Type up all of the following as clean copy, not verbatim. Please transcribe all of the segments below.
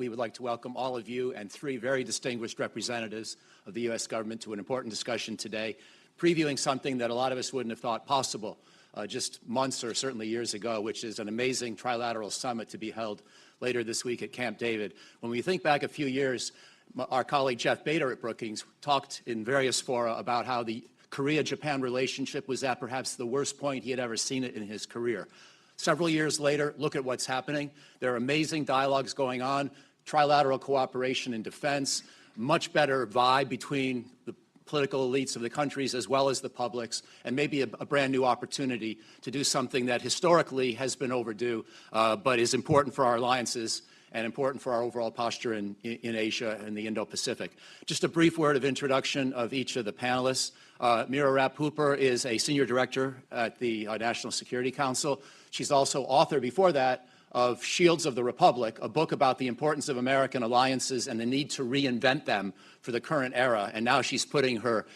we would like to welcome all of you and three very distinguished representatives of the U.S. government to an important discussion today, previewing something that a lot of us wouldn't have thought possible just months or certainly years ago, which is an amazing trilateral summit to be held later this week at Camp David. When we think back a few years, our colleague Jeff Bader at Brookings talked in various fora about how the Korea-Japan relationship was at perhaps the worst point he had ever seen it in his career. Several years later, look at what's happening. There are amazing dialogues going on, trilateral cooperation in defense, much better vibe between the political elites of the countries as well as the publics, and maybe a brand new opportunity to do something that historically has been overdue, but is important for our alliances and important for our overall posture in Asia and the Indo-Pacific. Just a brief word of introduction of each of the panelists. Mira Rapp-Hooper is a senior director at the National Security Council. She's also author before that of Shields of the Republic, a book about the importance of American alliances and the need to reinvent them for the current era. And now she's putting her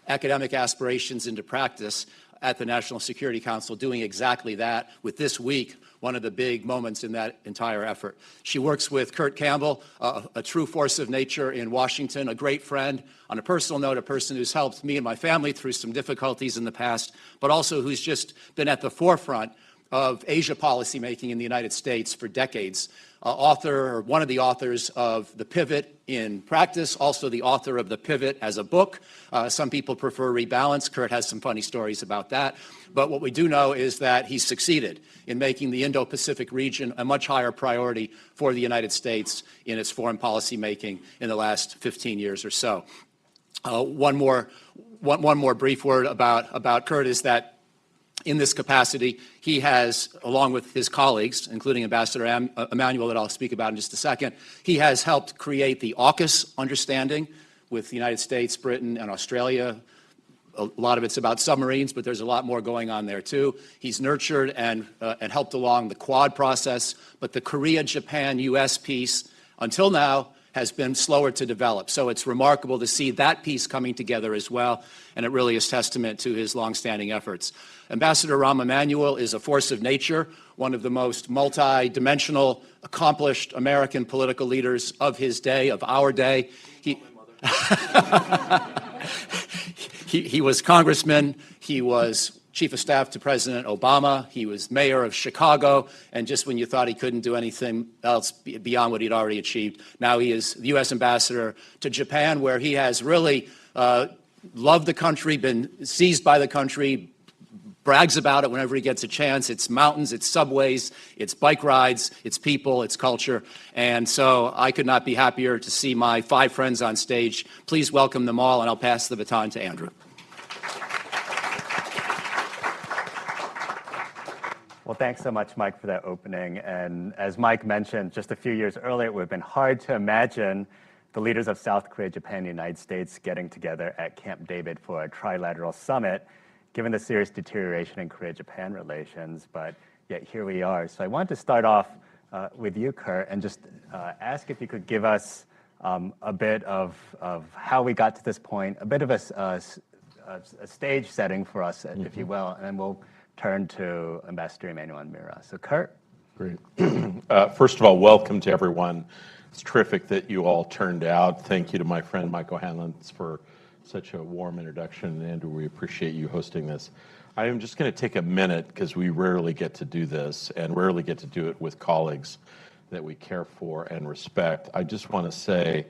academic aspirations into practice at the National Security Council, doing exactly that, with this week one of the big moments in that entire effort. She works with Kurt Campbell, a true force of nature in Washington, a great friend, on a personal note, a person who's helped me and my family through some difficulties in the past, but also who's just been at the forefront of Asia policymaking in the United States for decades. One of the authors of The Pivot in Practice, also the author of The Pivot as a book. Some people prefer Rebalance. Kurt has some funny stories about that. But what we do know is that he's succeeded in making the Indo-Pacific region a much higher priority for the United States in its foreign policy making in the last 15 years or so. One more brief word about Kurt is that in this capacity, he has, along with his colleagues, including Ambassador Emanuel, that I'll speak about in just a second, he has helped create the AUKUS understanding with the United States, Britain, and Australia. A lot of it's about submarines, but there's a lot more going on there, too. He's nurtured and helped along the Quad process, but the Korea-Japan-U.S. piece, until now, has been slower to develop. So it's remarkable to see that piece coming together as well, and it really is testament to his longstanding efforts. Ambassador Rahm Emanuel is a force of nature, one of the most multi-dimensional, accomplished American political leaders of his day, of our day. He was congressman, he was chief of staff to President Obama, he was mayor of Chicago, and just when you thought he couldn't do anything else beyond what he'd already achieved, now he is the U.S. ambassador to Japan, where he has really loved the country, been seized by the country, brags about it whenever he gets a chance. It's mountains, it's subways, it's bike rides, it's people, it's culture. And so I could not be happier to see my 5 friends on stage. Please welcome them all, and I'll pass the baton to Andrew. Well, thanks so much, Mike, for that opening. And as Mike mentioned, just a few years earlier, it would have been hard to imagine the leaders of South Korea, Japan, and the United States getting together at Camp David for a trilateral summit, given the serious deterioration in Korea-Japan relations, but yet here we are. So I wanted to start off with you, Kurt, and just ask if you could give us a bit of how we got to this point, a bit of a stage setting for us, if you will, and then we'll turn to Ambassador Emanuel and Mira. So Kurt? Great. First of all, welcome to everyone. It's terrific that you all turned out. Thank you to my friend Mike O'Hanlon for such a warm introduction. And Andrew, we appreciate you hosting this. I am just going to take a minute, because we rarely get to do this and rarely get to do it with colleagues that we care for and respect. I just want to say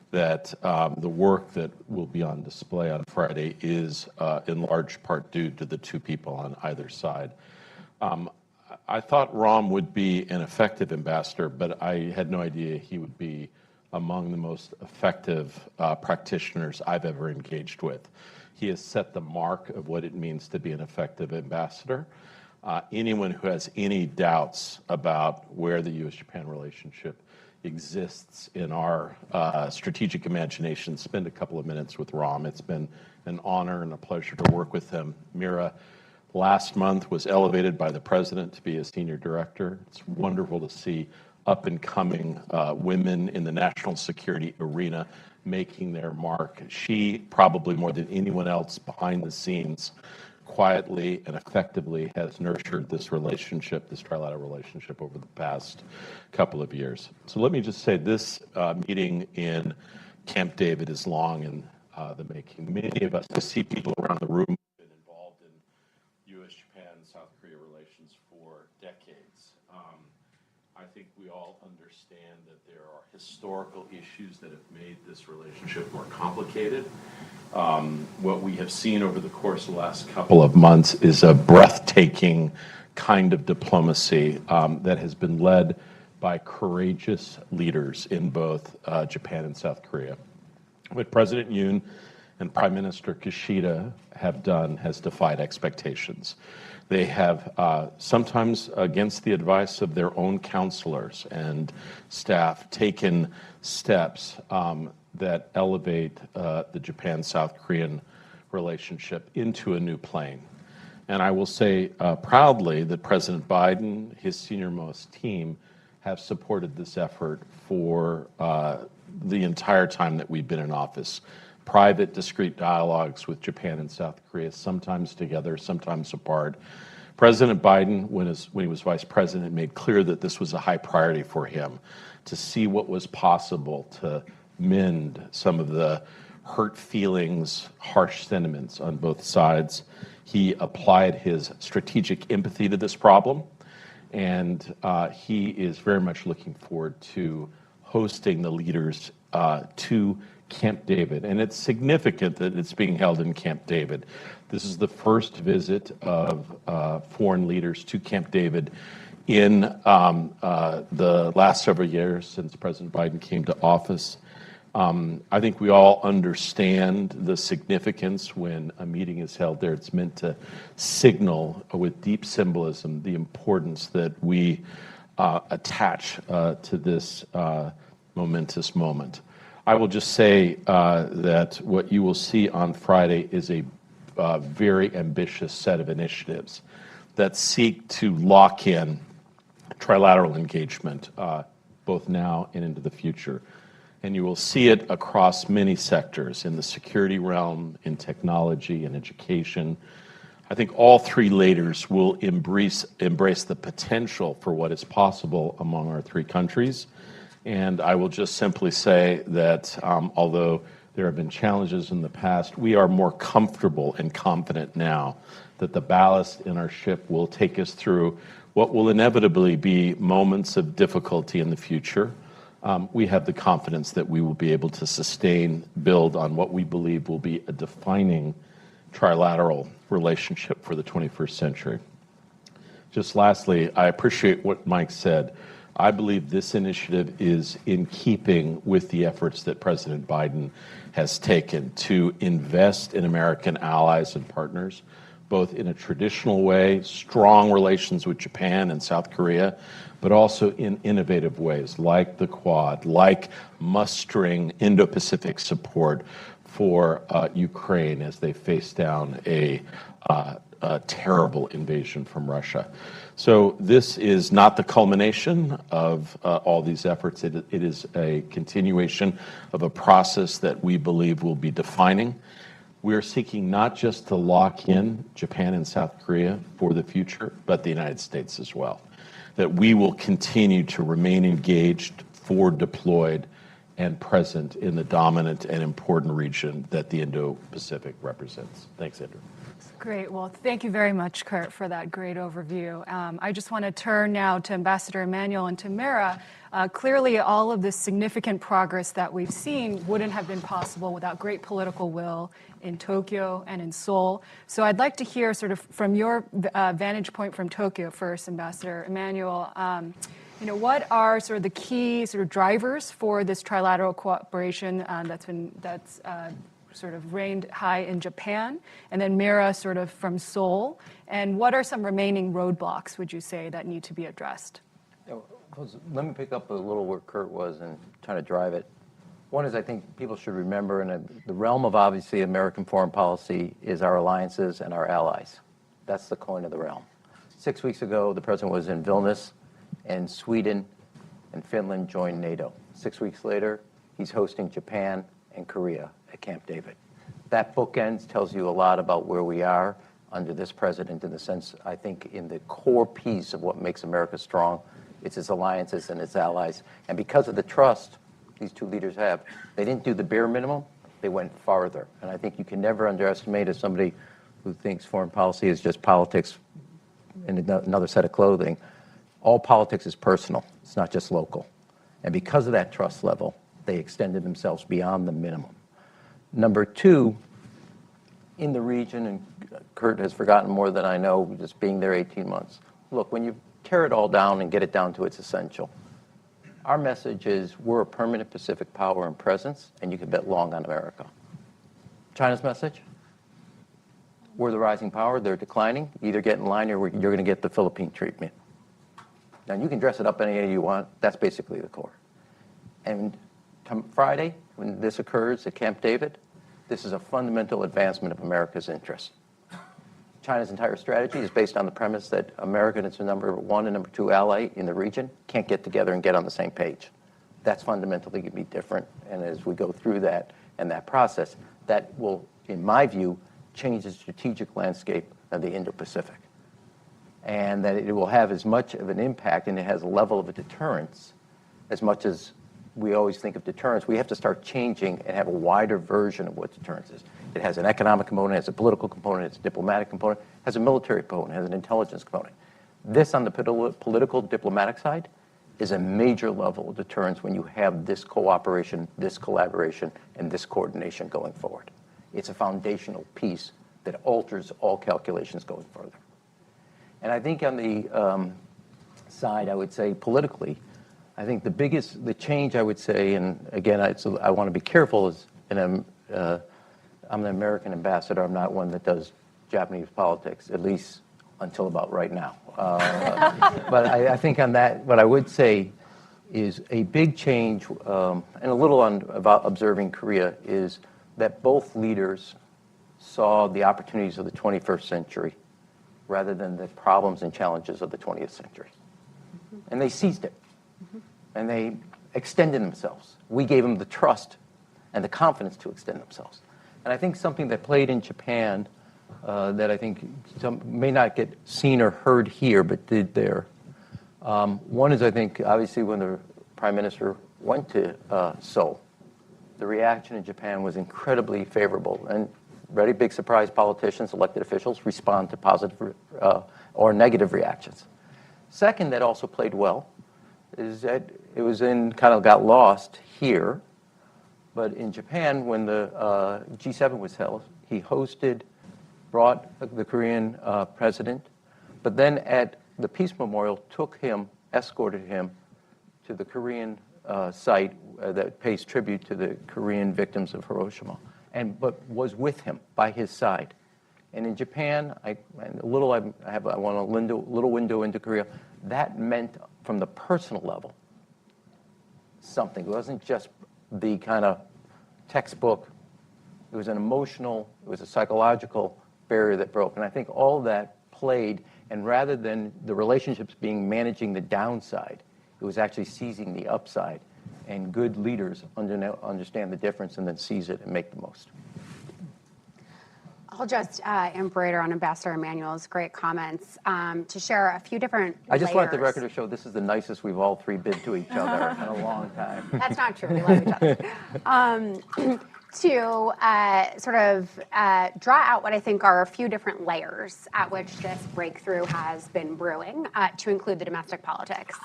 that the work that will be on display on Friday is in large part due to the 2 people on either side. I thought Rahm would be an effective ambassador, but I had no idea he would be among the most effective practitioners I've ever engaged with. He has set the mark of what it means to be an effective ambassador. Anyone who has any doubts about where the U.S.-Japan relationship exists in our strategic imagination, spend a couple of minutes with Rahm. It's been an honor and a pleasure to work with him. Mira, last month, was elevated by the president to be a senior director. It's wonderful to see up-and-coming women in the national security arena making their mark. She, probably more than anyone else behind the scenes, quietly and effectively has nurtured this relationship, this trilateral relationship, over the past couple of years. So let me just say this meeting in Camp David is long in the making. Many of us, I see people around the room who've been involved in U.S., Japan, South Korea relations for decades. I think we all understand that there are historical issues that have made this relationship more complicated. What we have seen over the course of the last couple of months is a breathtaking kind of diplomacy that has been led by courageous leaders in both Japan and South Korea. What President Yoon and Prime Minister Kishida have done has defied expectations. They have, sometimes against the advice of their own counselors and staff, taken steps that elevate the Japan-South Korean relationship into a new plane. And I will say proudly that President Biden, his senior-most team, have supported this effort for the entire time that we've been in office. Private, discreet dialogues with Japan and South Korea, sometimes together, sometimes apart. President Biden, when he was vice president, made clear that this was a high priority for him, to see what was possible to mend some of the hurt feelings, harsh sentiments on both sides. He applied his strategic empathy to this problem, and he is very much looking forward to hosting the leaders to Camp David. And it's significant that it's being held in Camp David. This is the first visit of foreign leaders to Camp David in the last several years since President Biden came to office. I think we all understand the significance when a meeting is held there. It's meant to signal with deep symbolism the importance that we attach to this momentous moment. I will just say that what you will see on Friday is a very ambitious set of initiatives that seek to lock in trilateral engagement both now and into the future. And you will see it across many sectors, in the security realm, in technology, in education. I think all three leaders will embrace the potential for what is possible among our three countries. And I will just simply say that although there have been challenges in the past, we are more comfortable and confident now that the ballast in our ship will take us through what will inevitably be moments of difficulty in the future. We have the confidence that we will be able to sustain, build on what we believe will be a defining trilateral relationship for the 21st century. Just lastly, I appreciate what Mike said. I believe this initiative is in keeping with the efforts that President Biden has taken to invest in American allies and partners, both in a traditional way, strong relations with Japan and South Korea, but also in innovative ways like the Quad, like mustering Indo-Pacific support for Ukraine as they face down a terrible invasion from Russia. So this is not the culmination of all these efforts. It is a continuation of a process that we believe will be defining. We are seeking not just to lock in Japan and South Korea for the future, but the United States as well. That we will continue to remain engaged, forward deployed, and present in the dominant and important region that the Indo-Pacific represents. Thanks, Andrew. Great. Well, thank you very much, Kurt, for that great overview. I just want to turn now to Ambassador Emanuel and Tamara. Clearly, all of this significant progress that we've seen wouldn't have been possible without great political will in Tokyo and in Seoul. So I'd like to hear sort of from your vantage point from Tokyo first, Ambassador Emanuel. What are sort of the key sort of drivers for this trilateral cooperation that's sort of reigned high in Japan, and then Mira sort of from Seoul, and what are some remaining roadblocks, would you say, that need to be addressed? Let me pick up a little where Kurt was and try to drive it. One is, I think people should remember, in the realm of obviously American foreign policy is our alliances and our allies. That's the coin of the realm. 6 weeks ago, the president was in Vilnius, and Sweden and Finland joined NATO. 6 weeks later, he's hosting Japan and Korea at Camp David. That bookends tells you a lot about where we are under this president, in the sense, I think, in the core piece of what makes America strong. It's its alliances and its allies. And because of the trust these two leaders have, they didn't do the bare minimum, they went farther. And I think you can never underestimate, as somebody who thinks foreign policy is just politics in another set of clothing, all politics is personal. It's not just local. And because of that trust level, they extended themselves beyond the minimum. Number two, in the region, and Kurt has forgotten more than I know, just being there 18 months. Look, when you tear it all down and get it down to its essential, our message is we're a permanent Pacific power and presence, and you can bet long on America. China's message? We're the rising power, they're declining. Either get in line or you're going to get the Philippine treatment. Now, you can dress it up any way you want. That's basically the core. And Friday, when this occurs at Camp David, this is a fundamental advancement of America's interests. China's entire strategy is based on the premise that America and its number one and number two ally in the region can't get together and get on the same page. That's fundamentally going to be different. And as we go through that and that process, that will, in my view, change the strategic landscape of the Indo-Pacific. And that it will have as much of an impact, and it has a level of a deterrence, as much as we always think of deterrence. We have to start changing and have a wider version of what deterrence is. It has an economic component, it has a political component, it has a diplomatic component, it has a military component, it has an intelligence component. This, on the political diplomatic side, is a major level of deterrence when you have this cooperation, this collaboration, and this coordination going forward. It's a foundational piece that alters all calculations going further. And I think on the side, I would say politically, I think the change I would say, and again, I want to be careful, is, and I'm an American ambassador, I'm not one that does Japanese politics, at least until about right now. But I think on that, what I would say is a big change, and a little on about observing Korea, is that both leaders saw the opportunities of the 21st century rather than the problems and challenges of the 20th century. And they seized it. And they extended themselves. We gave them the trust and the confidence to extend themselves. And I think something that played in Japan that I think may not get seen or heard here, but did there. One is, I think, obviously when the Prime Minister went to Seoul, the reaction in Japan was incredibly favorable. And very big surprise, politicians, elected officials respond to positive or negative reactions. Second, that also played well, is that it was kind of got lost here, but in Japan, when the G7 was held, he brought the Korean president, but then at the Peace Memorial escorted him to the Korean site that pays tribute to the Korean victims of Hiroshima, but was with him by his side. And in Japan, I want a little window into Korea. That meant, from the personal level, something. It wasn't just the kind of textbook. It was an emotional, it was a psychological barrier that broke. And I think all of that played, and rather than the relationships being managing the downside, it was actually seizing the upside. And good leaders understand the difference and then seize it and make the most. I'll just embroider on Ambassador Emanuel's great comments to share a few different I just layers. want the record to show this is the nicest we've all three been to each other in a long time. That's not true. We love each other. To sort of draw out what I think are a few different layers at which this breakthrough has been brewing, to include the domestic politics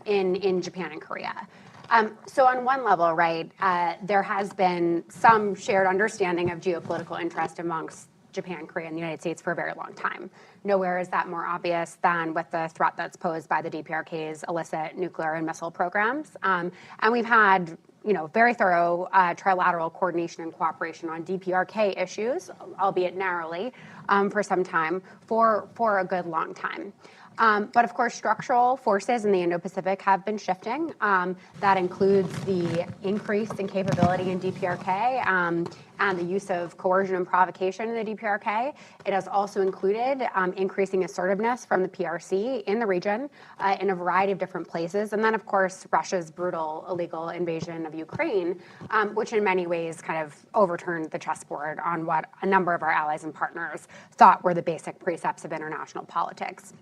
in Japan and Korea. So on one level, right, there has been some shared understanding of geopolitical interest amongst Japan, Korea, and the United States for a very long time. Nowhere is that more obvious than with the threat that's posed by the DPRK's illicit nuclear and missile programs. And we've had very thorough trilateral coordination and cooperation on DPRK issues, albeit narrowly, for some time, for a good long time. But of course, structural forces in the Indo-Pacific have been shifting. That includes the increase in capability in DPRK and the use of coercion and provocation in the DPRK. It has also included increasing assertiveness from the PRC in the region in a variety of different places. And then, of course, Russia's brutal illegal invasion of Ukraine, which in many ways kind of overturned the chessboard on what a number of our allies and partners thought were the basic precepts of international politics.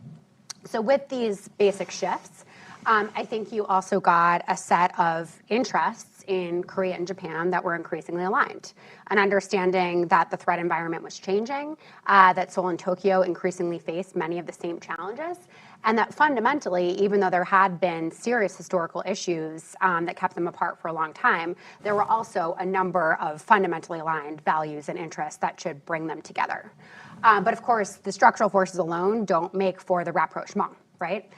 So with these basic shifts, I think you also got a set of interests in Korea and Japan that were increasingly aligned. An understanding that the threat environment was changing, that Seoul and Tokyo increasingly faced many of the same challenges, and that fundamentally, even though there had been serious historical issues that kept them apart for a long time, there were also a number of fundamentally aligned values and interests that should bring them together. But of course, the structural forces alone don't make for the rapprochement, right?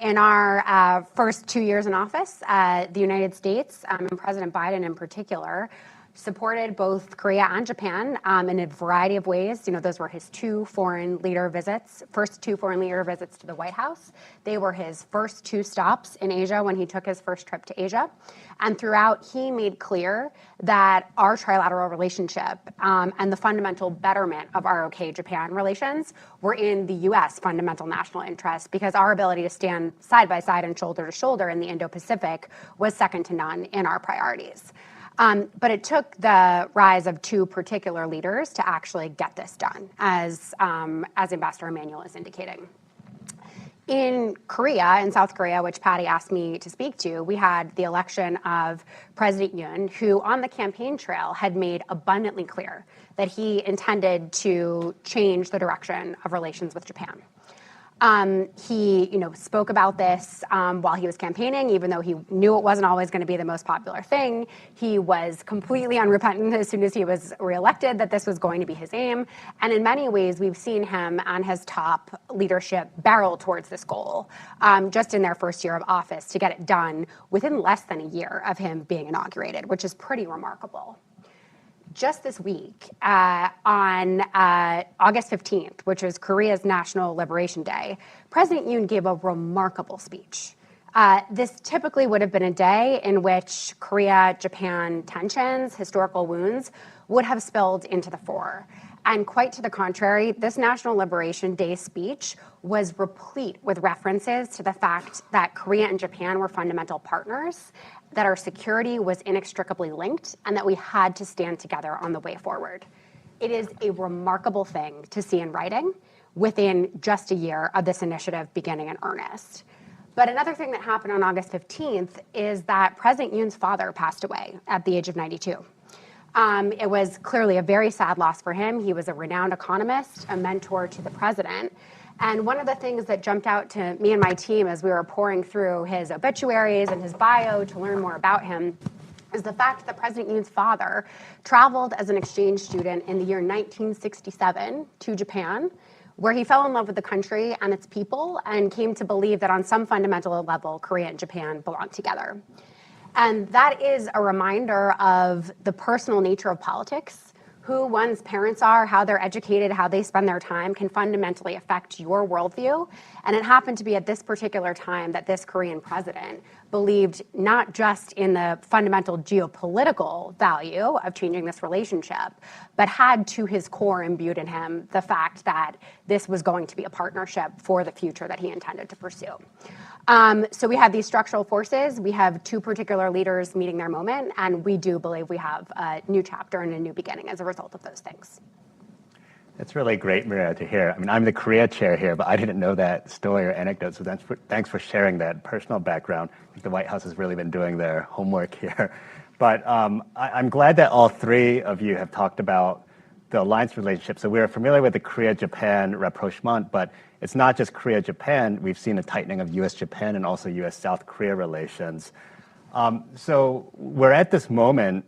In our first 2 years in office, the United States, and President Biden in particular, supported both Korea and Japan in a variety of ways. You know, those were his first two foreign leader visits to the White House. They were his first 2 stops in Asia when he took his first trip to Asia. And throughout, he made clear that our trilateral relationship and the fundamental betterment of ROK-Japan relations were in the U.S. fundamental national interest, because our ability to stand side by side and shoulder to shoulder in the Indo-Pacific was second to none in our priorities. But it took the rise of 2 particular leaders to actually get this done, as Ambassador Emanuel is indicating. In Korea, in South Korea, which Patty asked me to speak to, we had the election of President Yoon, who on the campaign trail had made abundantly clear that he intended to change the direction of relations with Japan. He, spoke about this while he was campaigning, even though he knew it wasn't always going to be the most popular thing. He was completely unrepentant as soon as he was reelected that this was going to be his aim. And in many ways, we've seen him and his top leadership barrel towards this goal just in their first year of office to get it done within less than a year of him being inaugurated, which is pretty remarkable. Just this week, on August 15th, which is Korea's National Liberation Day, President Yoon gave a remarkable speech. This typically would have been a day in which Korea-Japan tensions, historical wounds, would have spilled into the fore. And quite to the contrary, this National Liberation Day speech was replete with references to the fact that Korea and Japan were fundamental partners, that our security was inextricably linked, and that we had to stand together on the way forward. It is a remarkable thing to see in writing within just a year of this initiative beginning in earnest. But another thing that happened on August 15th is that President Yoon's father passed away at the age of 92. It was clearly a very sad loss for him. He was a renowned economist, a mentor to the president. And one of the things that jumped out to me and my team as we were pouring through his obituaries and his bio to learn more about him is the fact that President Yoon's father traveled as an exchange student in the year 1967 to Japan, where he fell in love with the country and its people and came to believe that on some fundamental level, Korea and Japan belong together. And that is a reminder of the personal nature of politics. Who one's parents are, how they're educated, how they spend their time can fundamentally affect your worldview. And it happened to be at this particular time that this Korean president believed not just in the fundamental geopolitical value of changing this relationship, but had to his core imbued in him the fact that this was going to be a partnership for the future that he intended to pursue. So we have these structural forces. We have 2 particular leaders meeting their moment, and we do believe we have a new chapter and a new beginning as a result of those things. It's really great, Maria, to hear. I mean, I'm the Korea chair here, but I didn't know that story or anecdote, so thanks for sharing that personal background. I think the White House has really been doing their homework here. But I'm glad that all 3 of you have talked about the alliance relationship. So we're familiar with the Korea-Japan rapprochement, but it's not just Korea-Japan. We've seen a tightening of U.S.-Japan and also U.S.-South Korea relations. So we're at this moment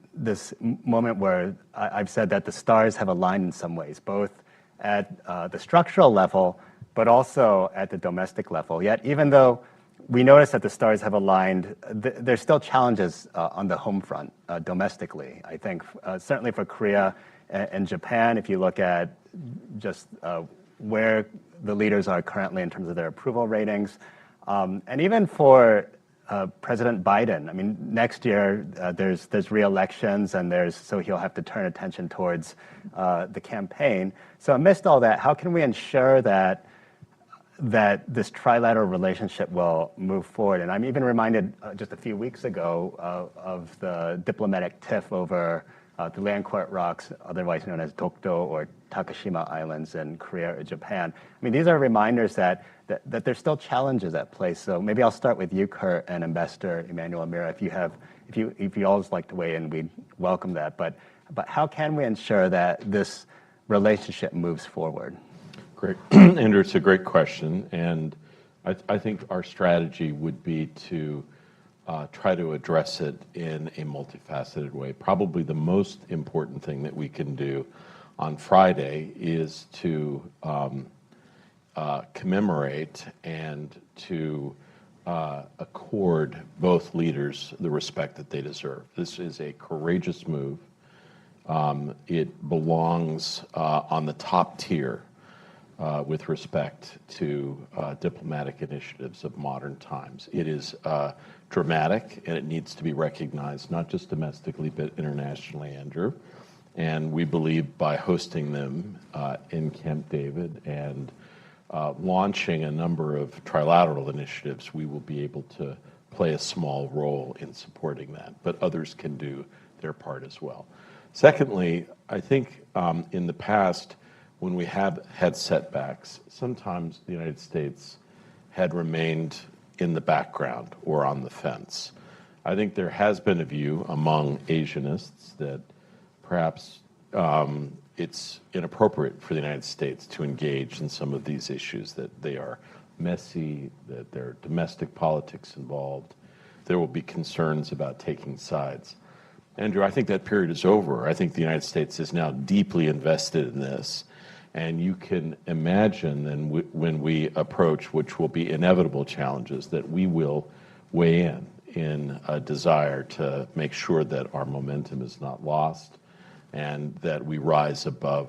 where I've said that the stars have aligned in some ways, both at the structural level, but also at the domestic level. Yet, even though we notice that the stars have aligned, there's still challenges on the home front domestically. I think certainly for Korea and Japan, if you look at just where the leaders are currently in terms of their approval ratings. And even for President Biden, I mean, next year there's re-elections, and so he'll have to turn attention towards the campaign. So amidst all that, how can we ensure that this trilateral relationship will move forward? And I'm even reminded just a few weeks ago of the diplomatic tiff over the land court rocks, otherwise known as Dokdo or Takashima Islands in Korea or Japan. I mean, these are reminders that there's still challenges at play. So maybe I'll start with you, Kurt, and Ambassador Emmanuel Mira. If you always like to weigh in, we'd welcome that. But how can we ensure that this relationship moves forward? Great, Andrew, it's a great question. And I think our strategy would be to try to address it in a multifaceted way. Probably the most important thing that we can do on Friday is to commemorate and to accord both leaders the respect that they deserve. This is a courageous move. It belongs on the top tier with respect to diplomatic initiatives of modern times. It is dramatic, and it needs to be recognized, not just domestically, but internationally, Andrew. And we believe by hosting them in Camp David and launching a number of trilateral initiatives, we will be able to play a small role in supporting that, but others can do their part as well. Secondly, I think in the past, when we have had setbacks, sometimes the United States had remained in the background or on the fence. I think there has been a view among Asianists that perhaps it's inappropriate for the United States to engage in some of these issues, that they are messy, that there are domestic politics involved. There will be concerns about taking sides. Andrew, I think that period is over. I think the United States is now deeply invested in this. And you can imagine then when we approach, which will be inevitable challenges, that we will weigh in a desire to make sure that our momentum is not lost and that we rise above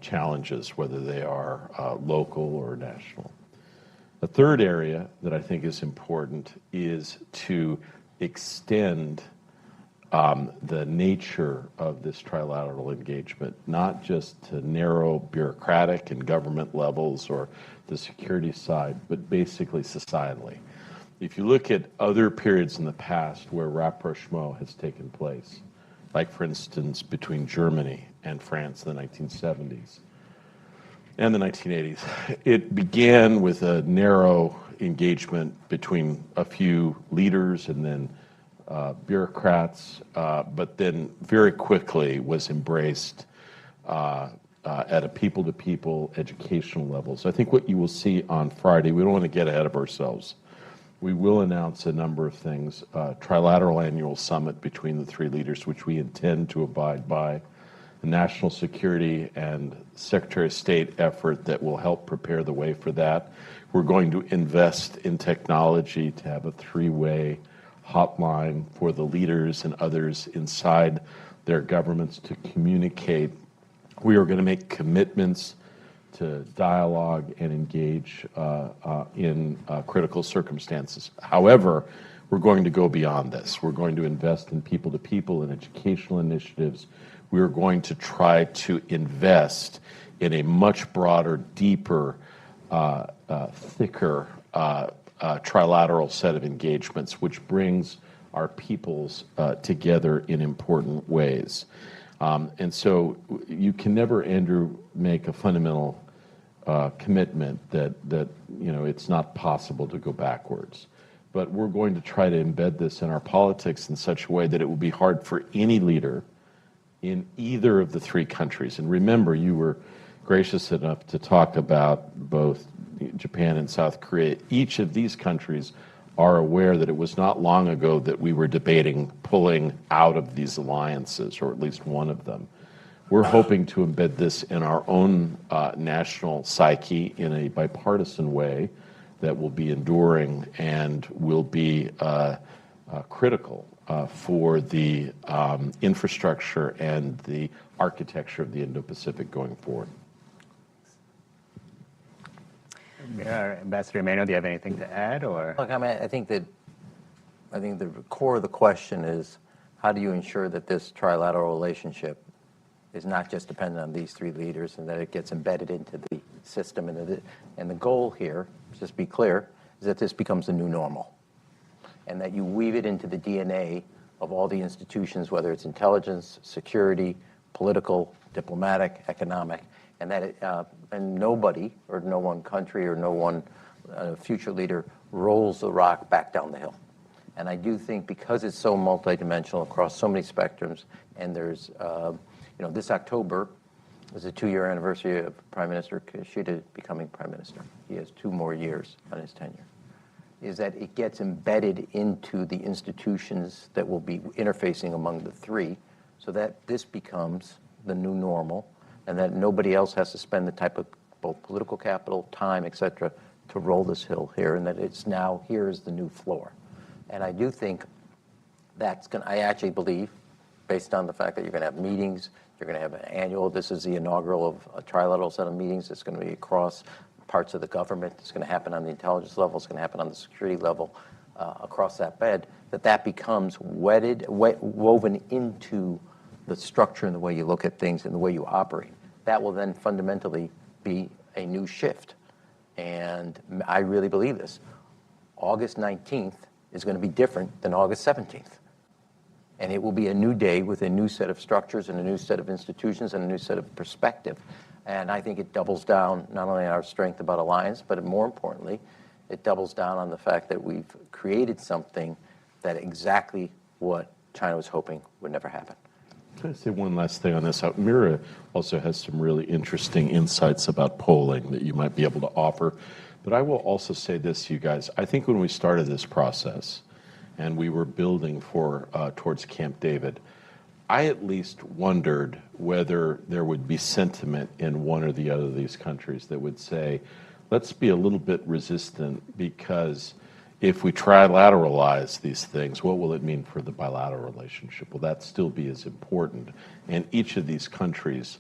challenges, whether they are local or national. The third area that I think is important is to extend the nature of this trilateral engagement, not just to narrow bureaucratic and government levels or the security side, but basically societally. If you look at other periods in the past where rapprochement has taken place, like for instance between Germany and France in the 1970s and the 1980s, it began with a narrow engagement between a few leaders and then bureaucrats, but then very quickly was embraced at a people-to-people educational level. So I think what you will see on Friday, we don't want to get ahead of ourselves. We will announce a number of things, trilateral annual summit between the three leaders, which we intend to abide by, a national security and Secretary of State effort that will help prepare the way for that. We're going to invest in technology to have a three-way hotline for the leaders and others inside their governments to communicate. We are going to make commitments to dialogue and engage in critical circumstances. However, we're going to go beyond this. We're going to invest in people-to-people and educational initiatives. We are going to try to invest in a much broader, deeper, thicker trilateral set of engagements, which brings our peoples together in important ways. And so you can never, Andrew, make a fundamental commitment that it's not possible to go backwards. But we're going to try to embed this in our politics in such a way that it will be hard for any leader in either of the three countries. And remember, you were gracious enough to talk about both Japan and South Korea. Each of these countries are aware that it was not long ago that we were debating pulling out of these alliances, or at least one of them. We're hoping to embed this in our own national psyche in a bipartisan way that will be enduring and will be critical for the infrastructure and the architecture of the Indo-Pacific going forward. Ambassador Emanuel, do you have anything to add, or? Look, I mean, I think the core of the question is, how do you ensure that this trilateral relationship is not just dependent on these three leaders, and that it gets embedded into the system, and the goal here, just to be clear, is that this becomes the new normal, and that you weave it into the DNA of all the institutions, whether it's intelligence, security, political, diplomatic, economic, and that and nobody, or no one country, or no one future leader rolls the rock back down the hill. And I do think because it's so multidimensional across so many spectrums, and there's, this October is the 2-year anniversary of Prime Minister Kishida becoming Prime Minister. He has 2 more years on his tenure. Is that it gets embedded into the institutions that will be interfacing among the three, so that this becomes the new normal, and that nobody else has to spend the type of both political capital, time, et cetera, to roll this hill here, and that it's now, here is the new floor. And I do think I actually believe, based on the fact that you're going to have meetings, you're going to have an annual, this is the inaugural of a trilateral set of meetings, it's going to be across parts of the government, it's going to happen on the intelligence level, it's going to happen on the security level, across that bed, that becomes woven into the structure and the way you look at things and the way you operate. That will then fundamentally be a new shift. And I really believe this. August 19th is going to be different than August 17th. And it will be a new day with a new set of structures and a new set of institutions and a new set of perspective. And I think it doubles down not only on our strength about alliance, but more importantly, it doubles down on the fact that we've created something that exactly what China was hoping would never happen. Can I say one last thing on this? Mira also has some really interesting insights about polling that you might be able to offer. But I will also say this to you guys. I think when we started this process and we were building towards Camp David, I at least wondered whether there would be sentiment in one or the other of these countries that would say, let's be a little bit resistant, because if we trilateralize these things, what will it mean for the bilateral relationship? Will that still be as important? And each of these countries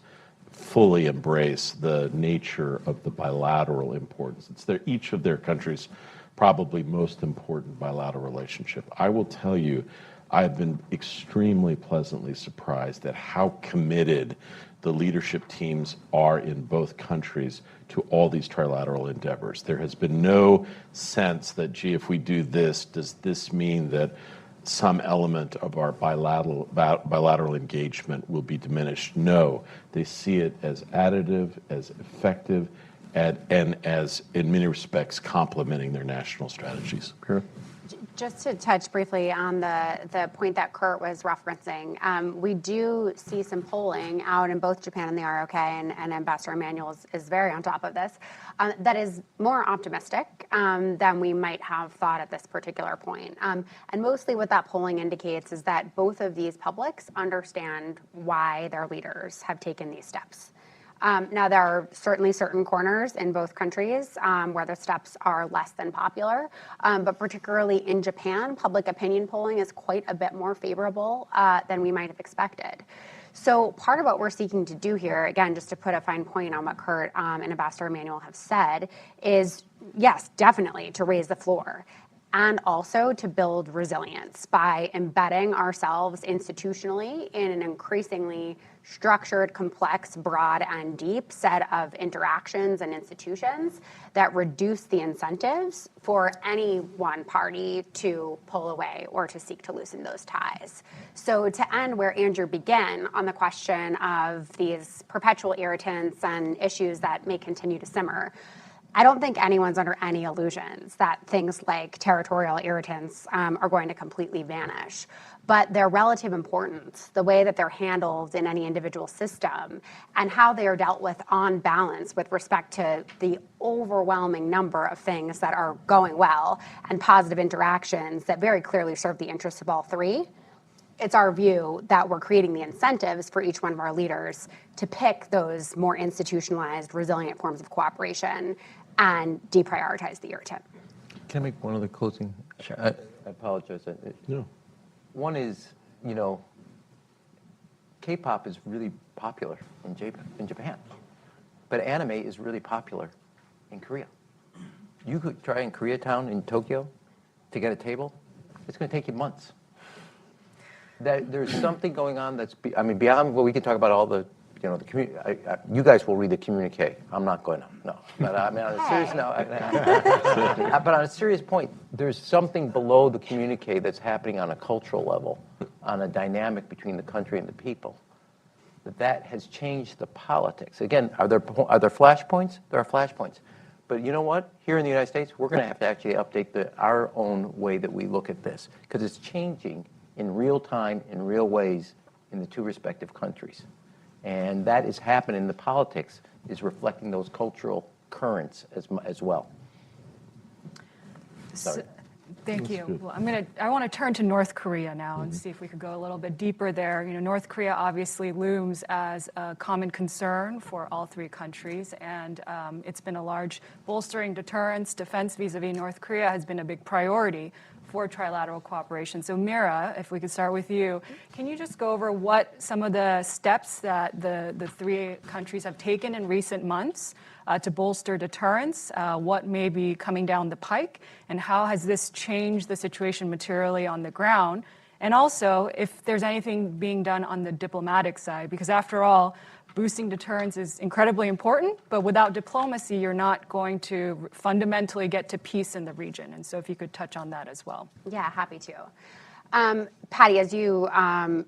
fully embrace the nature of the bilateral importance. It's each of their countries' probably most important bilateral relationship. I will tell you, I've been extremely pleasantly surprised at how committed the leadership teams are in both countries to all these trilateral endeavors. There has been no sense that, gee, if we do this, does this mean that some element of our bilateral engagement will be diminished? No, they see it as additive, as effective, and as, in many respects, complementing their national strategies. Kira? Just to touch briefly on the point that Kurt was referencing, we do see some polling out in both Japan and the ROK, and Ambassador Emanuel is very on top of this, that is more optimistic than we might have thought at this particular point. And mostly what that polling indicates is that both of these publics understand why their leaders have taken these steps. Now, there are certainly certain corners in both countries where the steps are less than popular, but particularly in Japan, public opinion polling is quite a bit more favorable than we might have expected. So part of what we're seeking to do here, again, just to put a fine point on what Kurt and Ambassador Emanuel have said, is, yes, definitely to raise the floor, and also to build resilience by embedding ourselves institutionally in an increasingly structured, complex, broad, and deep set of interactions and institutions that reduce the incentives for any one party to pull away or to seek to loosen those ties. So to end where Andrew began on the question of these perpetual irritants and issues that may continue to simmer, I don't think anyone's under any illusions that things like territorial irritants are going to completely vanish. But their relative importance, the way that they're handled in any individual system, and how they are dealt with on balance with respect to the overwhelming number of things that are going well and positive interactions that very clearly serve the interests of all three, it's our view that we're creating the incentives for each one of our leaders to pick those more institutionalized, resilient forms of cooperation and deprioritize the irritant. Can I make one other closing? Sure. I apologize. No. One is, K-pop is really popular in Japan, but anime is really popular in Korea. You could try in Koreatown in Tokyo to get a table. It's going to take you months. There's something going on that's, beyond what we can talk about all the, you guys will read the communique. I'm not going to, no. But on a serious note, but on a serious point, there's something below the communique that's happening on a cultural level, on a dynamic between the country and the people. That has changed the politics. Again, are there flashpoints? There are flashpoints. But you know what? Here in the United States, we're going to have to actually update our own way that we look at this, because it's changing in real time, in real ways, in the two respective countries. And that is happening. The politics is reflecting those cultural currents as well. Sorry. Thank you. Well, I want to turn to North Korea now and see if we could go a little bit deeper there. North Korea obviously looms as a common concern for all three countries, and it's been a large bolstering deterrence. Defense vis-a-vis North Korea has been a big priority for trilateral cooperation. So Mira, if we could start with you, can you just go over what some of the steps that the three countries have taken in recent months to bolster deterrence, what may be coming down the pike, and how has this changed the situation materially on the ground? And also, if there's anything being done on the diplomatic side, because after all, boosting deterrence is incredibly important, but without diplomacy, you're not going to fundamentally get to peace in the region. And so if you could touch on that as well. Yeah, happy to. Patty, as you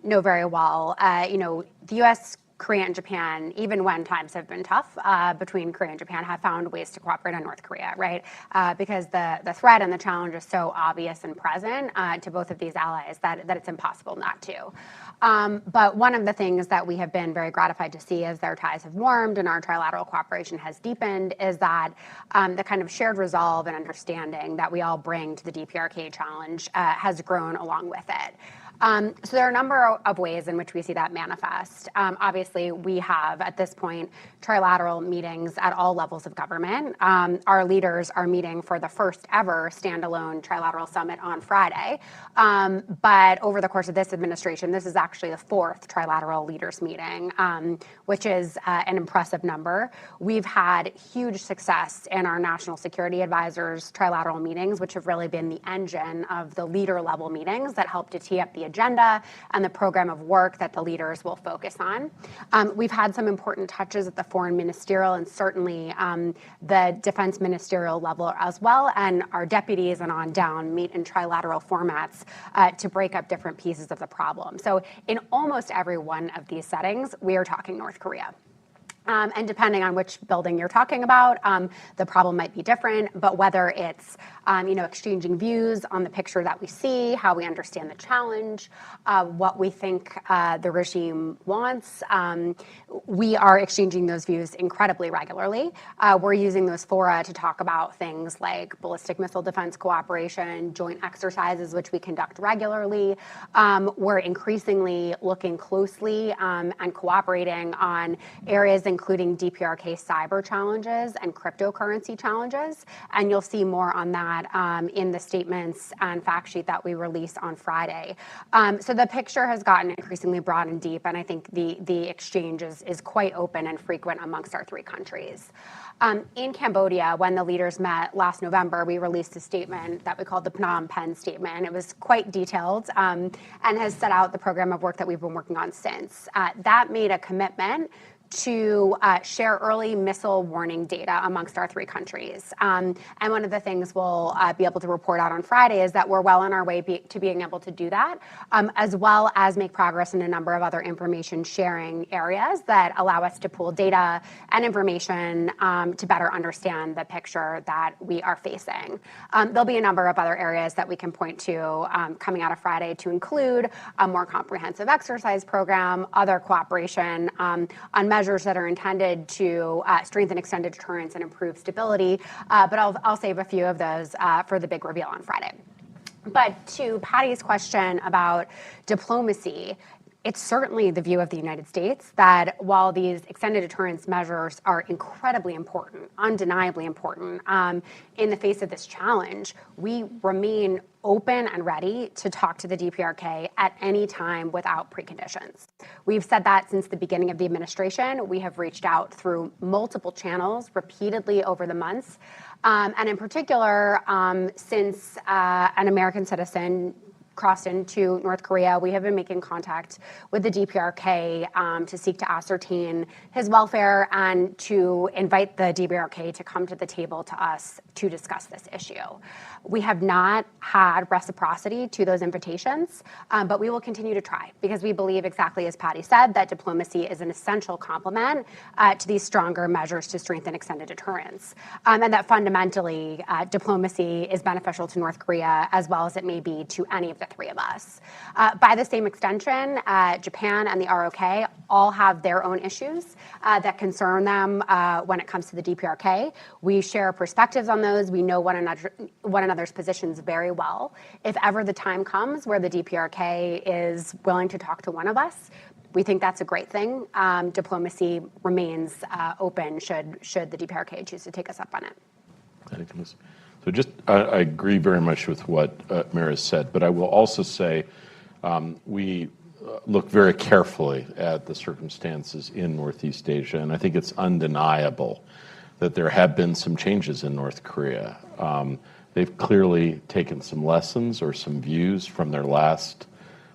know very well, the U.S., Korea and Japan, even when times have been tough between Korea and Japan, have found ways to cooperate on North Korea, right? Because the threat and the challenge is so obvious and present to both of these allies that it's impossible not to. But one of the things that we have been very gratified to see as their ties have warmed and our trilateral cooperation has deepened is that the kind of shared resolve and understanding that we all bring to the DPRK challenge has grown along with it. So there are a number of ways in which we see that manifest. Obviously, we have, at this point, trilateral meetings at all levels of government. Our leaders are meeting for the first ever standalone trilateral summit on Friday. But over the course of this administration, this is actually the fourth trilateral leaders meeting, which is an impressive number. We've had huge success in our national security advisors' trilateral meetings, which have really been the engine of the leader level meetings that help to tee up the agenda and the program of work that the leaders will focus on. We've had some important touches at the foreign ministerial and certainly the defense ministerial level as well, and our deputies and on down meet in trilateral formats to break up different pieces of the problem. So in almost every one of these settings, we are talking North Korea. And depending on which building you're talking about, the problem might be different, but whether it's exchanging views on the picture that we see, how we understand the challenge, what we think the regime wants, we are exchanging those views incredibly regularly. We're using those fora to talk about things like ballistic missile defense cooperation, joint exercises, which we conduct regularly. We're increasingly looking closely and cooperating on areas including DPRK cyber challenges and cryptocurrency challenges. And you'll see more on that in the statements and fact sheet that we release on Friday. So the picture has gotten increasingly broad and deep, and I think the exchange is quite open and frequent amongst our three countries. In Cambodia, when the leaders met last November, we released a statement that we called the Phnom Penh Statement. It was quite detailed and has set out the program of work that we've been working on since. That made a commitment to share early missile warning data amongst our three countries. And one of the things we'll be able to report out on Friday is that we're well on our way to being able to do that, as well as make progress in a number of other information sharing areas that allow us to pool data and information to better understand the picture that we are facing. There'll be a number of other areas that we can point to coming out of Friday to include a more comprehensive exercise program, other cooperation on measures that are intended to strengthen extended deterrence and improve stability. But I'll save a few of those for the big reveal on Friday. But to Patty's question about diplomacy, It's certainly the view of the United States that while these extended deterrence measures are incredibly important, undeniably important, in the face of this challenge, we remain open and ready to talk to the DPRK at any time without preconditions. We've said that since the beginning of the administration. We have reached out through multiple channels repeatedly over the months. And in particular, since an American citizen crossed into North Korea, we have been making contact with the DPRK to seek to ascertain his welfare and to invite the DPRK to come to the table to us to discuss this issue. We have not had reciprocity to those invitations, but we will continue to try because we believe, exactly as Patty said, that diplomacy is an essential complement to these stronger measures to strengthen extended deterrence, and that fundamentally diplomacy is beneficial to North Korea as well as it may be to any of the three of us. By the same extension, Japan and the ROK all have their own issues that concern them when it comes to the DPRK. We share perspectives on those. We know one another's positions very well. If ever the time comes where the DPRK is willing to talk to one of us, we think that's a great thing. Diplomacy remains open should the DPRK choose to take us up on it. So just, I agree very much with what Mara said, but I will also say we look very carefully at the circumstances in Northeast Asia, and I think it's undeniable that there have been some changes in North Korea. They've clearly taken some lessons or some views from their last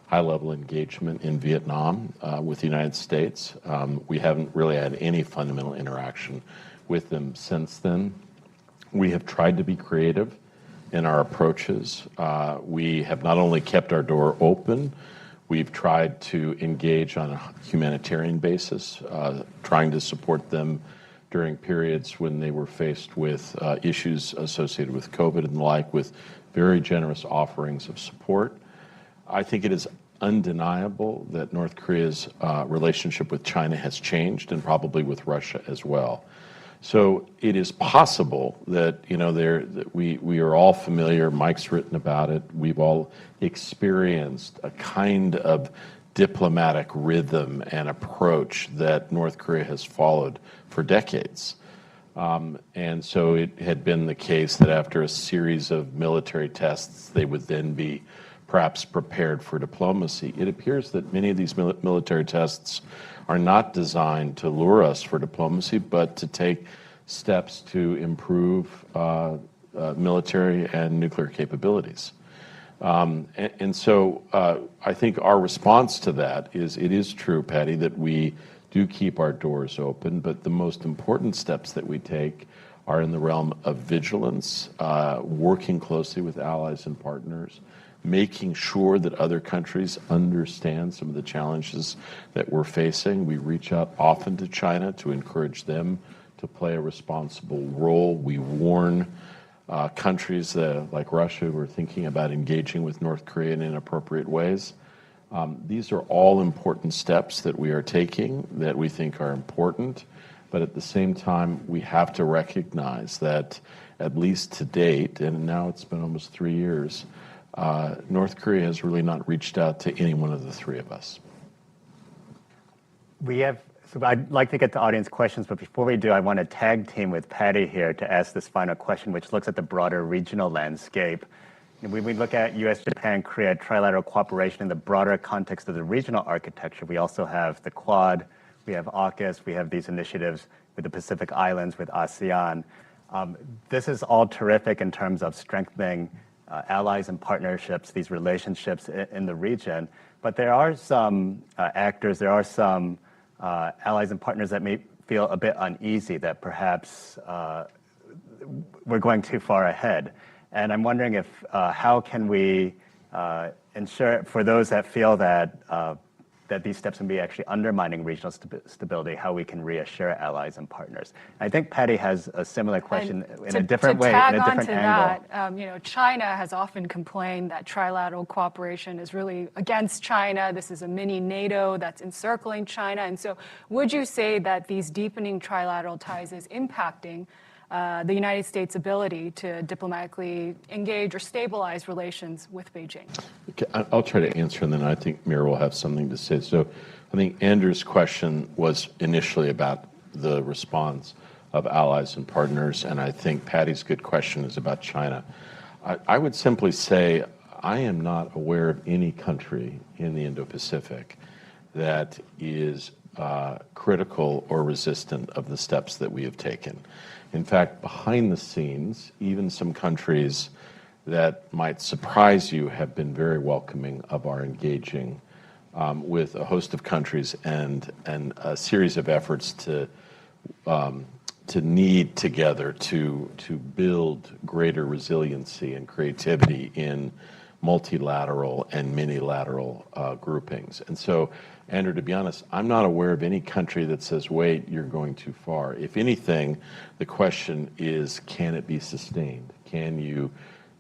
high-level engagement in Vietnam with the United States. We haven't really had any fundamental interaction with them since then. We have tried to be creative in our approaches. We have not only kept our door open, we've tried to engage on a humanitarian basis, trying to support them during periods when they were faced with issues associated with COVID and the like, with very generous offerings of support. I think it is undeniable that North Korea's relationship with China has changed, and probably with Russia as well. So it is possible that, you know, that we are all familiar, Mike's written about it, we've all experienced a kind of diplomatic rhythm and approach that North Korea has followed for decades. And so it had been the case that after a series of military tests, they would then be perhaps prepared for diplomacy. It appears that many of these military tests are not designed to lure us for diplomacy, but to take steps to improve military and nuclear capabilities. And so I think our response to that is, it is true, Patty, that we do keep our doors open, but the most important steps that we take are in the realm of vigilance, working closely with allies and partners, making sure that other countries understand some of the challenges that we're facing. We reach out often to China to encourage them to play a responsible role. We warn countries like Russia who are thinking about engaging with North Korea in inappropriate ways. These are all important steps that we are taking that we think are important, but at the same time, we have to recognize that, at least to date, and now it's been almost 3 years, North Korea has really not reached out to any one of the three of us. So I'd like to get to audience questions, but before we do, I want to tag team with Patty here to ask this final question, which looks at the broader regional landscape. When we look at U.S., Japan, Korea trilateral cooperation in the broader context of the regional architecture, we also have the Quad, we have AUKUS, we have these initiatives with the Pacific Islands, with ASEAN. This is all terrific in terms of strengthening allies and partnerships, these relationships in the region. But there are some actors, there are some allies and partners that may feel a bit uneasy that perhaps we're going too far ahead. And I'm wondering if how can we ensure, for those that feel that that these steps can be actually undermining regional stability, how we can reassure allies and partners. I think Patty has a similar question in a different way, in a different angle. That, you know, China has often complained that trilateral cooperation is really against China. This is a mini NATO that's encircling China. And so would you say that these deepening trilateral ties is impacting the United States' ability to diplomatically engage or stabilize relations with Beijing? Okay, I'll try to answer, and then I think Mira will have something to say. So I think Andrew's question was initially about the response of allies and partners, and I think Patty's good question is about China. I would simply say I am not aware of any country in the Indo-Pacific that is critical or resistant of the steps that we have taken. In fact, behind the scenes, even some countries that might surprise you have been very welcoming of our engaging with a host of countries and a series of efforts to knead together to build greater resiliency and creativity in multilateral and minilateral groupings. And so, Andrew, to be honest, I'm not aware of any country that says, wait, you're going too far. If anything, the question is, can it be sustained? Can you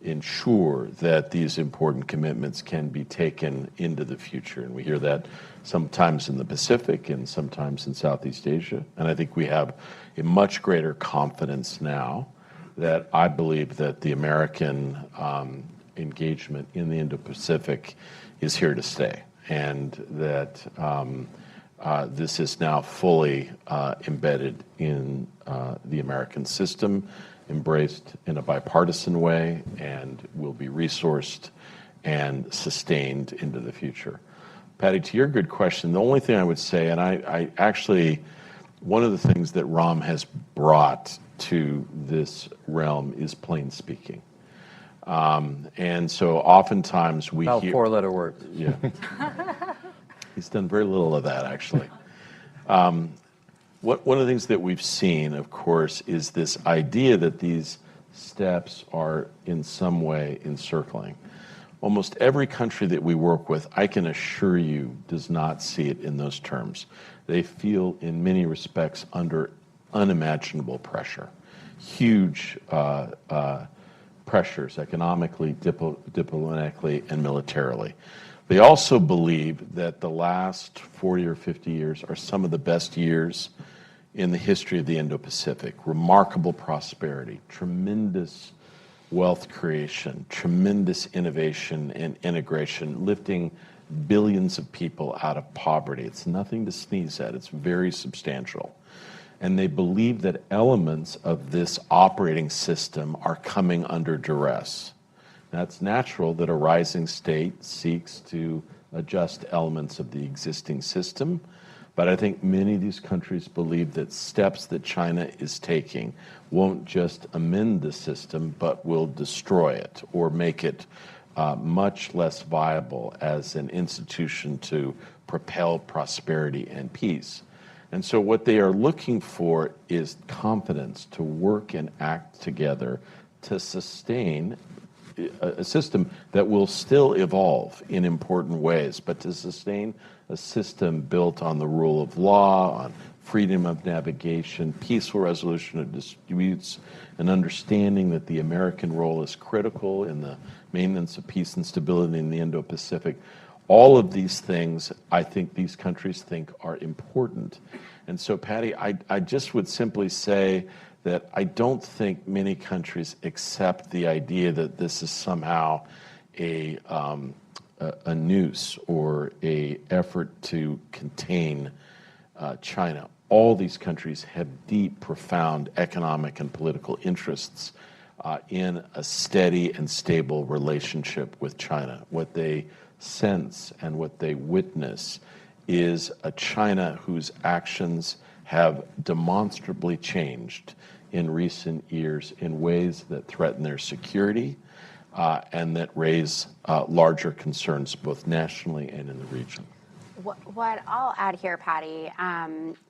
ensure that these important commitments can be taken into the future? And we hear that sometimes in the Pacific and sometimes in Southeast Asia. And I think we have a much greater confidence now that I believe that the American engagement in the Indo-Pacific is here to stay, and that this is now fully embedded in the American system, embraced in a bipartisan way, and will be resourced and sustained into the future. Patty, to your good question, the only thing I would say, and I actually, one of the things that Ram has brought to this realm is plain speaking. And so oftentimes we About hear... four-letter words. Yeah. He's done very little of that, actually. One of the things that we've seen, of course, is this idea that these steps are in some way encircling. Almost every country that we work with, I can assure you, does not see it in those terms. They feel, in many respects, under unimaginable pressure. Huge pressures, economically, diplomatically, and militarily. They also believe that the last 40 or 50 years are some of the best years in the history of the Indo-Pacific. Remarkable prosperity, tremendous wealth creation, tremendous innovation and integration, lifting billions of people out of poverty. It's nothing to sneeze at. It's very substantial. And they believe that elements of this operating system are coming under duress. That's natural that a rising state seeks to adjust elements of the existing system. But I think many of these countries believe that steps that China is taking won't just amend the system, but will destroy it or make it much less viable as an institution to propel prosperity and peace. And so what they are looking for is confidence to work and act together to sustain a system that will still evolve in important ways, but to sustain a system built on the rule of law, on freedom of navigation, peaceful resolution of disputes, and understanding that the American role is critical in the maintenance of peace and stability in the Indo-Pacific. All of these things, I think these countries think are important. And so, Patty, I just would simply say that I don't think many countries accept the idea that this is somehow a noose or a effort to contain China. All these countries have deep, profound economic and political interests in a steady and stable relationship with China. What they sense and what they witness is a China whose actions have demonstrably changed in recent years in ways that threaten their security and that raise larger concerns both nationally and in the region. What I'll add here, Patty,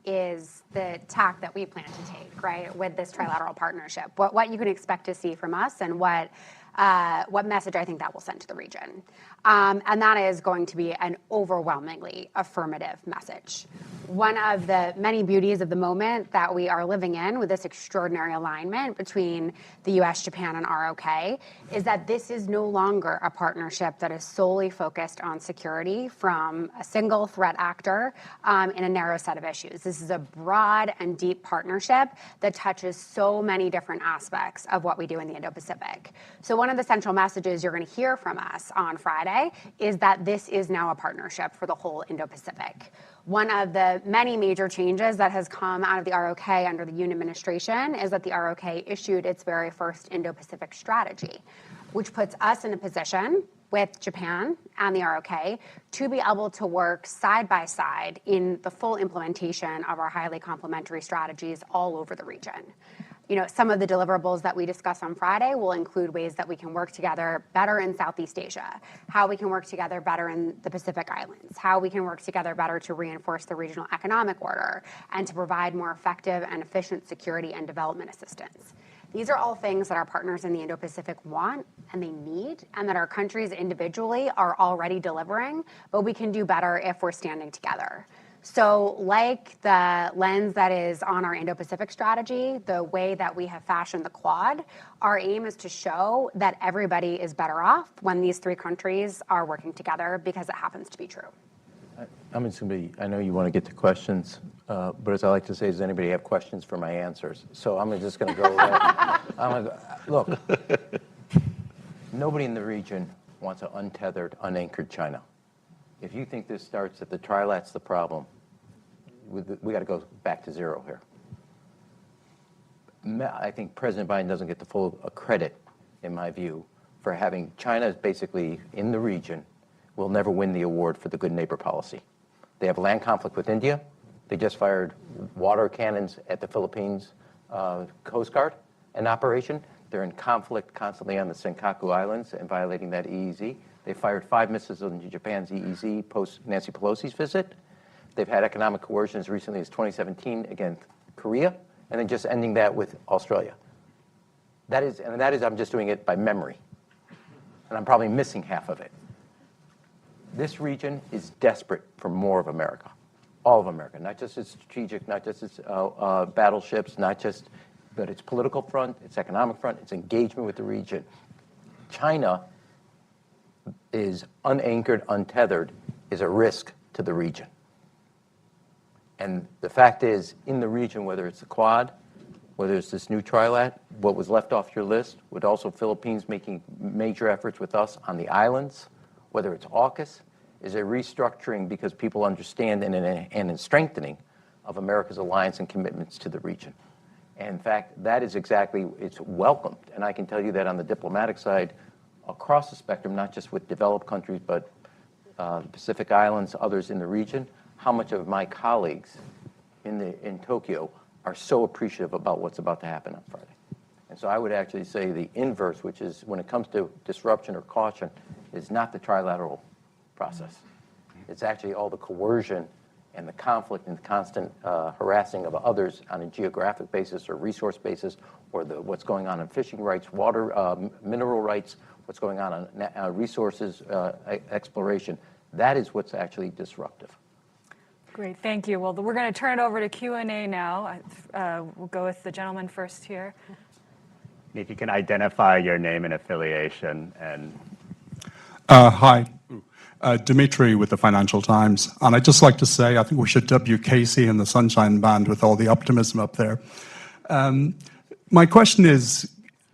is the tack that we plan to take, right, with this trilateral partnership. What you can expect to see from us and what what message I think that will send to the region. And that is going to be an overwhelmingly affirmative message. One of the many beauties of the moment that we are living in with this extraordinary alignment between the US, Japan, and ROK is that this is no longer a partnership that is solely focused on security from a single threat actor in a narrow set of issues. This is a broad and deep partnership that touches so many different aspects of what we do in the Indo-Pacific. So one of the central messages you're going to hear from us on Friday is that this is now a partnership for the whole Indo-Pacific. One of the many major changes that has come out of the ROK under the Yoon administration is that the ROK issued its very first Indo-Pacific strategy, which puts us in a position with Japan and the ROK to be able to work side by side in the full implementation of our highly complementary strategies all over the region. You know, some of the deliverables that we discuss on Friday will include ways that we can work together better in Southeast Asia, how we can work together better in the Pacific Islands, how we can work together better to reinforce the regional economic order, and to provide more effective and efficient security and development assistance. These are all things that our partners in the Indo-Pacific want and they need, and that our countries individually are already delivering, but we can do better if we're standing together. So like the lens that is on our Indo-Pacific strategy, the way that we have fashioned the Quad, our aim is to show that everybody is better off when these three countries are working together, because it happens to be true. I'm just going to be, I know you want to get to questions, but as I like to say, does anybody have questions for my answers? So I'm just going to go, look, nobody in the region wants an untethered, unanchored China. If you think this starts at the trilate's the problem, we got to go back to zero here. I think President Biden doesn't get the full credit, in my view, for having China basically in the region will never win the award for the good neighbor policy. They have land conflict with India. They just fired water cannons at the Philippines Coast Guard, an operation. They're in conflict constantly on the Senkaku Islands and violating that EEZ. They fired 5 missiles into Japan's EEZ post Nancy Pelosi's visit. They've had economic coercion as recently as 2017 against Korea, and then just ending that with Australia. That is, I'm just doing it by memory, and I'm probably missing half of it. This region is desperate for more of America, all of America, not just its strategic, not just its battleships, not just, but its political front, its economic front, its engagement with the region. China is unanchored, untethered, is a risk to the region. And the fact is, in the region, whether it's the Quad, whether it's this new trilat, what was left off your list, with also Philippines making major efforts with us on the islands, whether it's AUKUS, is a restructuring because people understand and in strengthening of America's alliance and commitments to the region. And in fact, that is exactly, it's welcomed. And I can tell you that on the diplomatic side, across the spectrum, not just with developed countries, but the Pacific Islands, others in the region, how much of my colleagues in Tokyo are so appreciative about what's about to happen on Friday. And so I would actually say the inverse, which is when it comes to disruption or caution, is not the trilateral process. It's actually all the coercion and the conflict and the constant harassing of others on a geographic basis or resource basis, or what's going on in fishing rights, water, mineral rights, what's going on resources exploration. That is what's actually disruptive. Great, thank you. Well, we're going to turn it over to Q&A now. We'll go with the gentleman first here. If you can identify your name and affiliation. And Hi, Dimitri with the Financial Times. And I'd just like to say, I think we should dub you Casey in the Sunshine Band with all the optimism up there. My question is,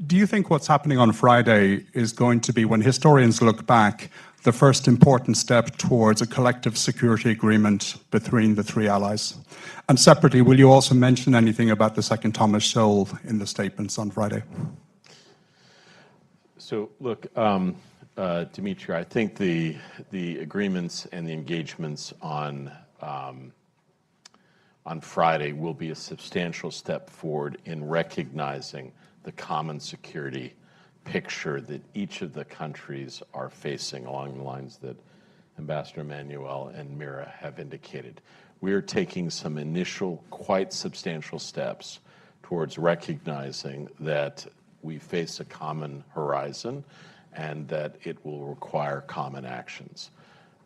do you think what's happening on Friday is going to be, when historians look back, the first important step towards a collective security agreement between the three allies? And separately, will you also mention anything about the second Thomas Sowell in the statements on Friday? So look, Dimitri, I think the agreements and the engagements on Friday will be a substantial step forward in recognizing the common security picture that each of the countries are facing along the lines that Ambassador Emanuel and Mira have indicated. We are taking some initial, quite substantial steps towards recognizing that we face a common horizon and that it will require common actions.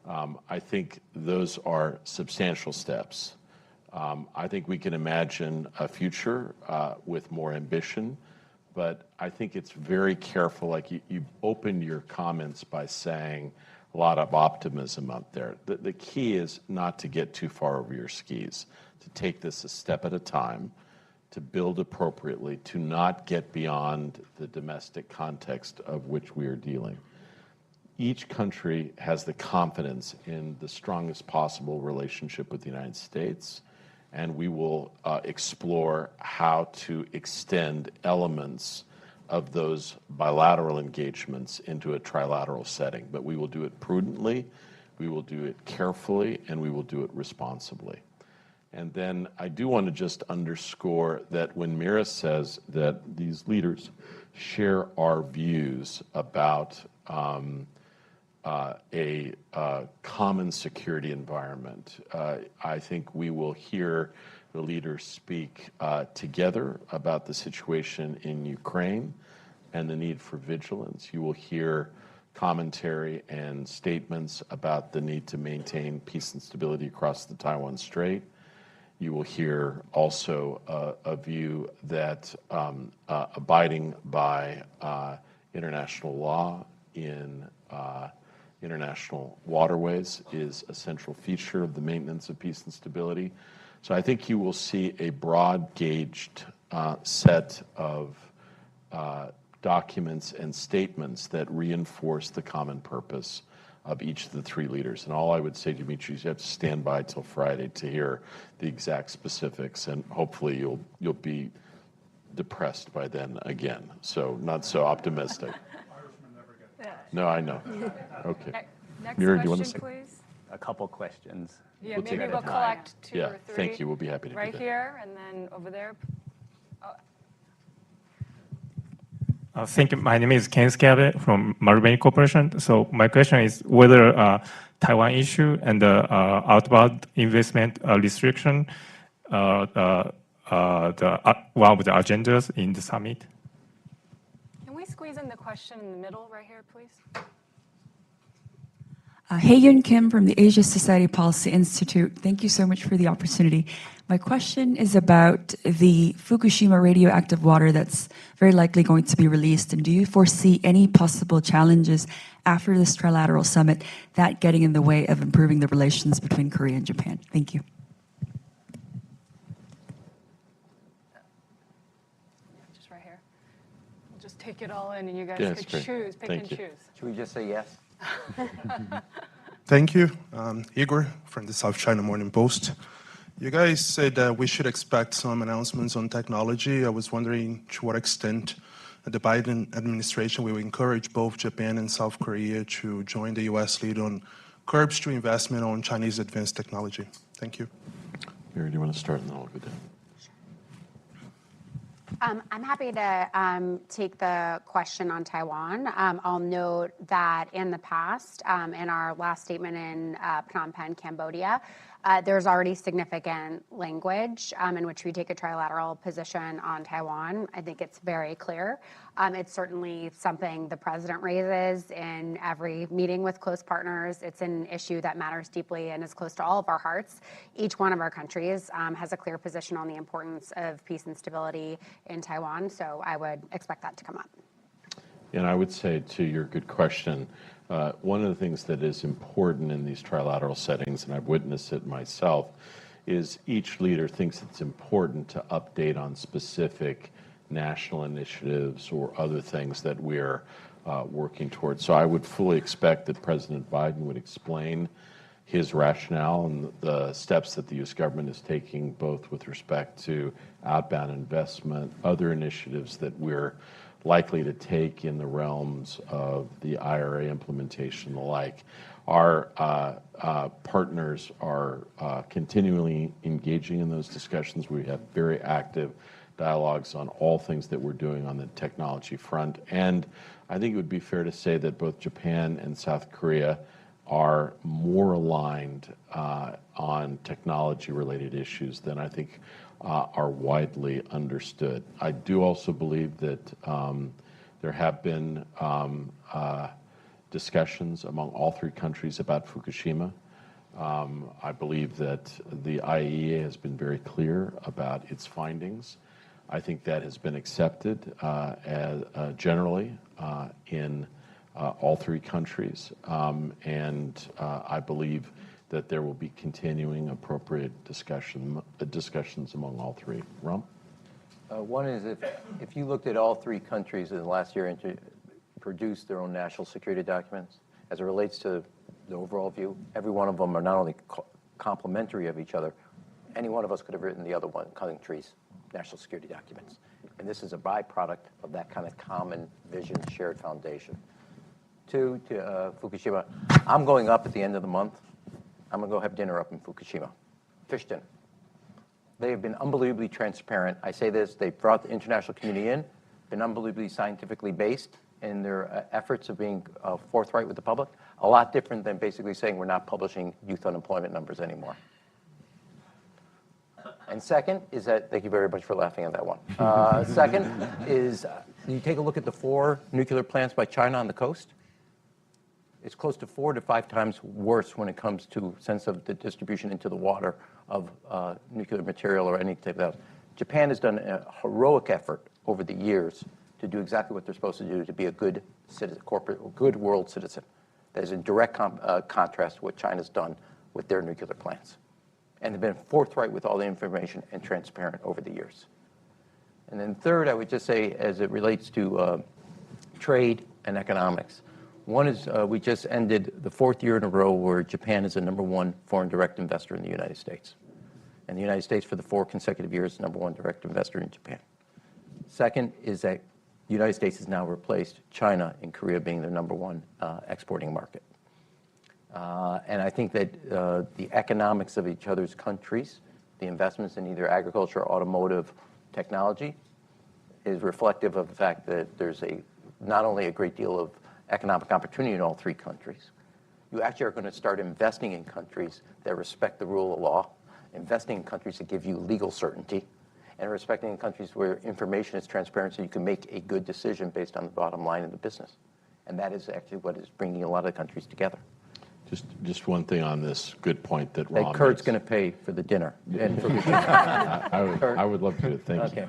I think those are substantial steps. I think we can imagine a future with more ambition, but I think it's very careful. Like you opened your comments by saying a lot of optimism out there. The key is not to get too far over your skis, to take this a step at a time, to build appropriately, to not get beyond the domestic context of which we are dealing. Each country has the confidence in the strongest possible relationship with the United States, and we will explore how to extend elements of those bilateral engagements into a trilateral setting. But we will do it prudently, we will do it carefully, and we will do it responsibly. And then I do want to just underscore that when Mira says that these leaders share our views about a common security environment, I think we will hear the leaders speak together about the situation in Ukraine and the need for vigilance. You will hear commentary and statements about the need to maintain peace and stability across the Taiwan Strait. You will hear also a view that abiding by international law in international waterways is a central feature of the maintenance of peace and stability. So I think you will see a broad-gauged set of documents and statements that reinforce the common purpose of each of the three leaders. And all I would say, Dimitri, is you have to stand by till Friday to hear the exact specifics, and hopefully you'll be depressed by then again. So not so optimistic. No, I know. Okay. Next Mira, do you want question, to say? please. A couple questions. Yeah, We'll take maybe at a we'll time. collect two Yeah, or three. thank you. We'll be happy to do Right that. here, and then over there. Thank you. My name is Ken Scabe from Marubeni Corporation. So my question is whether Taiwan issue and the outbound investment restriction one of the agendas in the summit. Can we squeeze in the question in the middle right here, please? Hae-Yun Kim from the Asia Society Policy Institute. Thank you so much for the opportunity. My question is about the Fukushima radioactive water that's very likely going to be released. And do you foresee any possible challenges after this trilateral summit that getting in the way of improving the relations between Korea and Japan? Thank you. Just right here. We'll just take it all in, and you guys Yeah, could that's great. choose, pick Thank and you. choose. Should we just say yes? Thank you. Igor from the South China Morning Post. You guys said that we should expect some announcements on technology. I was wondering to what extent the Biden administration will encourage both Japan and South Korea to join the U.S. lead on curbs to investment on Chinese advanced technology. Thank you. Mira, do you want to start, and then I'll go down? I'm happy to take the question on Taiwan. I'll note that in the past, in our last statement in Phnom Penh, Cambodia, there's already significant language in which we take a trilateral position on Taiwan. I think it's very clear. It's certainly something the president raises in every meeting with close partners. It's an issue that matters deeply and is close to all of our hearts. Each one of our countries has a clear position on the importance of peace and stability in Taiwan, so I would expect that to come up. And I would say, to your good question, one of the things that is important in these trilateral settings, and I've witnessed it myself, is each leader thinks it's important to update on specific national initiatives or other things that we're working towards. So I would fully expect that President Biden would explain his rationale and the steps that the U.S. government is taking, both with respect to outbound investment, other initiatives that we're likely to take in the realms of the IRA implementation and the like. Our partners are continually engaging in those discussions. We have very active dialogues on all things that we're doing on the technology front. And I think it would be fair to say that both Japan and South Korea are more aligned on on technology-related issues than I think are widely understood. I do also believe that there have been discussions among all three countries about Fukushima. I believe that the IAEA has been very clear about its findings. I think that has been accepted generally in all three countries, and I believe that there will be continuing appropriate discussions among all three. Ram? One is if you looked at all three countries in the last year and produced their own national security documents, as it relates to the overall view, every one of them are not only complementary of each other, any one of us could have written the other one country's national security documents. And this is a byproduct of that kind of common vision, shared foundation. Two, to Fukushima, I'm going up at the end of the month. I'm going to go have dinner up in Fukushima, fish dinner. They have been unbelievably transparent. I say this, they've brought the international community in, been unbelievably scientifically based in their efforts of being forthright with the public. A lot different than basically saying we're not publishing youth unemployment numbers anymore. And second is that, thank you very much for laughing at that one. Second is you take a look at the 4 nuclear plants by China on the coast. It's close to 4 to 5 times worse when it comes to sense of the distribution into the water of nuclear material or any type of that. Japan has done a heroic effort over the years to do exactly what they're supposed to do, to be a good citizen, good world citizen. That is in direct contrast to what China's done with their nuclear plants. And they've been forthright with all the information and transparent over the years. And then third, I would just say, as it relates to trade and economics, one is we just ended the 4th year in a row where Japan is the #1 foreign direct investor in the United States. And the United States, for the 4 consecutive years, #1 direct investor in Japan. Second is that the United States has now replaced China and Korea being their #1 exporting market. And I think that the economics of each other's countries, the investments in either agriculture or automotive technology, is reflective of the fact that there's not only a great deal of economic opportunity in all three countries, you actually are going to start investing in countries that respect the rule of law, investing in countries that give you legal certainty, and respecting in countries where information is transparent so you can make a good decision based on the bottom line of the business. And that is actually what is bringing a lot of the countries together. Just one thing on this good point that Ram Kurt's makes. going to pay for the dinner. And for I would love to. Thank you.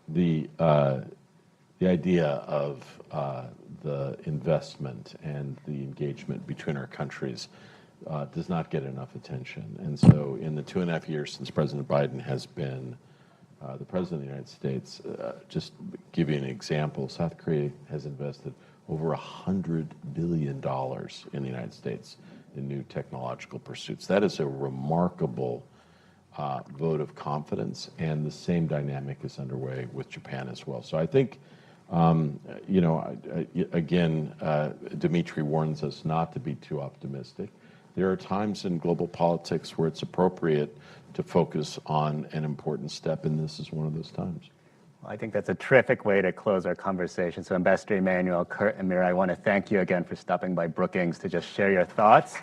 The idea of the investment and the engagement between our countries does not get enough attention. And so in the 2.5 years since President Biden has been the President of the United States, just give you an example, South Korea has invested over $100 billion in the United States in new technological pursuits. That is a remarkable vote of confidence, and the same dynamic is underway with Japan as well. So I think, again, Dimitri warns us not to be too optimistic. There are times in global politics where it's appropriate to focus on an important step, and this is one of those times. Well, I think that's a terrific way to close our conversation. So Ambassador Emanuel, Kurt, and Mira, I want to thank you again for stopping by Brookings to just share your thoughts.